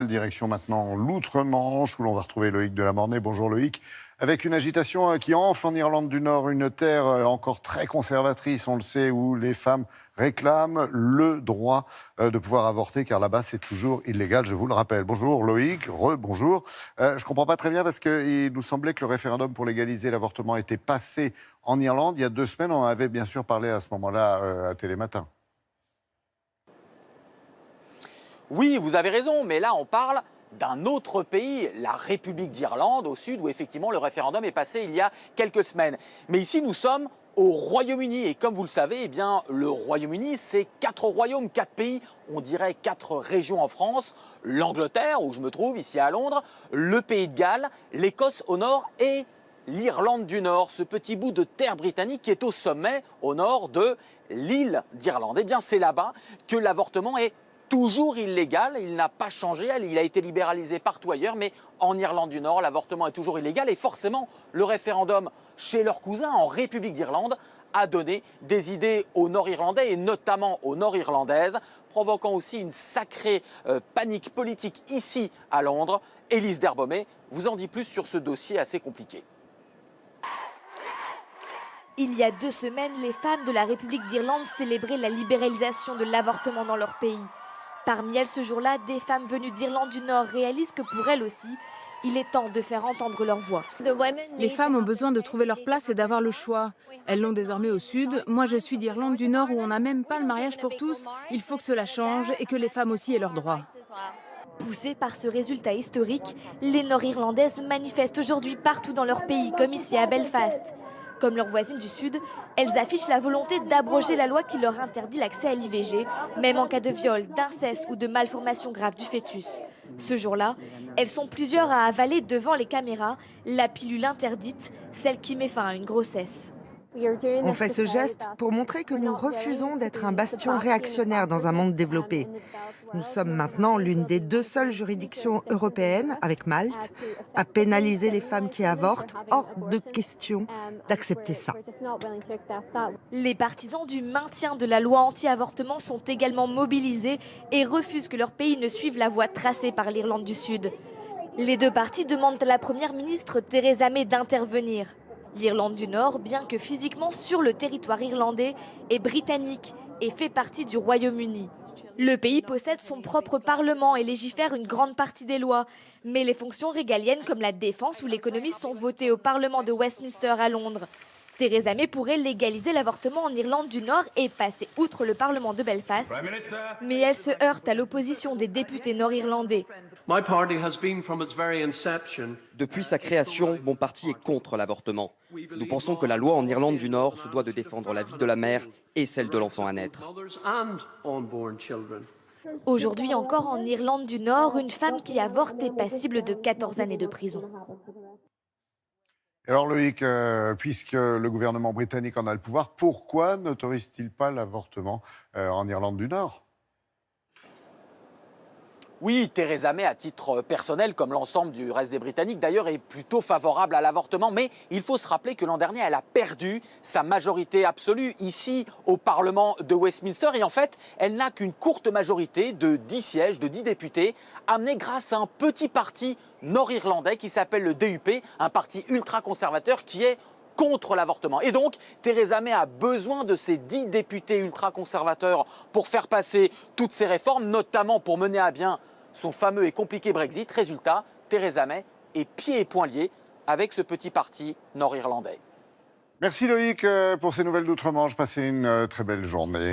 Direction maintenant l'Outre-Manche, où l'on va retrouver Loïc Delamornay. Bonjour Loïc. Avec une agitation qui enfle en Irlande du Nord, une terre encore très conservatrice, on le sait, où les femmes réclament le droit de pouvoir avorter, car là-bas c'est toujours illégal, je vous le rappelle. Bonjour Loïc, bonjour. Je ne comprends pas très bien parce qu'il nous semblait que le référendum pour légaliser l'avortement était passé en Irlande. Il y a 2 semaines, on en avait bien sûr parlé à ce moment-là à Télématin. Oui, vous avez raison, mais là on parle d'un autre pays, la République d'Irlande au sud, où effectivement le référendum est passé il y a quelques semaines. Mais ici nous sommes au Royaume-Uni et comme vous le savez, eh bien, le Royaume-Uni c'est 4 royaumes, 4 pays, on dirait 4 régions en France, l'Angleterre où je me trouve ici à Londres, le Pays de Galles, l'Écosse au nord et l'Irlande du Nord, ce petit bout de terre britannique qui est au sommet, au nord de l'île d'Irlande. Eh bien c'est là-bas que l'avortement est toujours illégal, il n'a pas changé, il a été libéralisé partout ailleurs, mais en Irlande du Nord, l'avortement est toujours illégal et forcément, le référendum chez leurs cousins en République d'Irlande a donné des idées aux Nord-Irlandais et notamment aux Nord-Irlandaises, provoquant aussi une sacrée panique politique ici à Londres. Élise Derbaumet vous en dit plus sur ce dossier assez compliqué. Il y a 2 semaines, les femmes de la République d'Irlande célébraient la libéralisation de l'avortement dans leur pays. Parmi elles, ce jour-là, des femmes venues d'Irlande du Nord réalisent que pour elles aussi, il est temps de faire entendre leur voix. Les femmes ont besoin de trouver leur place et d'avoir le choix. Elles l'ont désormais au sud. Moi, je suis d'Irlande du Nord où on n'a même pas le mariage pour tous. Il faut que cela change et que les femmes aussi aient leurs droits. Poussées par ce résultat historique, les Nord-Irlandaises manifestent aujourd'hui partout dans leur pays, comme ici à Belfast. Comme leurs voisines du Sud, elles affichent la volonté d'abroger la loi qui leur interdit l'accès à l'IVG, même en cas de viol, d'inceste ou de malformation grave du fœtus. Ce jour-là, elles sont plusieurs à avaler devant les caméras la pilule interdite, celle qui met fin à une grossesse. On fait ce geste pour montrer que nous refusons d'être un bastion réactionnaire dans un monde développé. Nous sommes maintenant l'une des 2 seules juridictions européennes, avec Malte, à pénaliser les femmes qui avortent. Hors de question d'accepter ça. Les partisans du maintien de la loi anti-avortement sont également mobilisés et refusent que leur pays ne suive la voie tracée par l'Irlande du Sud. Les 2 partis demandent à la première ministre Theresa May d'intervenir. L'Irlande du Nord, bien que physiquement sur le territoire irlandais, est britannique et fait partie du Royaume-Uni. Le pays possède son propre parlement et légifère une grande partie des lois. Mais les fonctions régaliennes comme la défense ou l'économie sont votées au Parlement de Westminster à Londres. Theresa May pourrait légaliser l'avortement en Irlande du Nord et passer outre le Parlement de Belfast. Mais elle se heurte à l'opposition des députés nord-irlandais. Depuis sa création, mon parti est contre l'avortement. Nous pensons que la loi en Irlande du Nord se doit de défendre la vie de la mère et celle de l'enfant à naître. Aujourd'hui encore en Irlande du Nord, une femme qui avorte est passible de 14 années de prison. Alors Loïc, puisque le gouvernement britannique en a le pouvoir, pourquoi n'autorise-t-il pas l'avortement en Irlande du Nord ? Oui, Theresa May, à titre personnel, comme l'ensemble du reste des Britanniques d'ailleurs, est plutôt favorable à l'avortement. Mais il faut se rappeler que l'an dernier, elle a perdu sa majorité absolue ici au Parlement de Westminster. Et en fait, elle n'a qu'une courte majorité de 10 sièges, de 10 députés, amenée grâce à un petit parti nord-irlandais qui s'appelle le DUP, un parti ultra-conservateur qui est contre l'avortement. Et donc, Theresa May a besoin de ces 10 députés ultra-conservateurs pour faire passer toutes ces réformes, notamment pour mener à bien son fameux et compliqué Brexit. Résultat, Theresa May est pieds et poings liés avec ce petit parti nord-irlandais. Merci Loïc pour ces nouvelles d'Outre-Manche. Passez une très belle journée.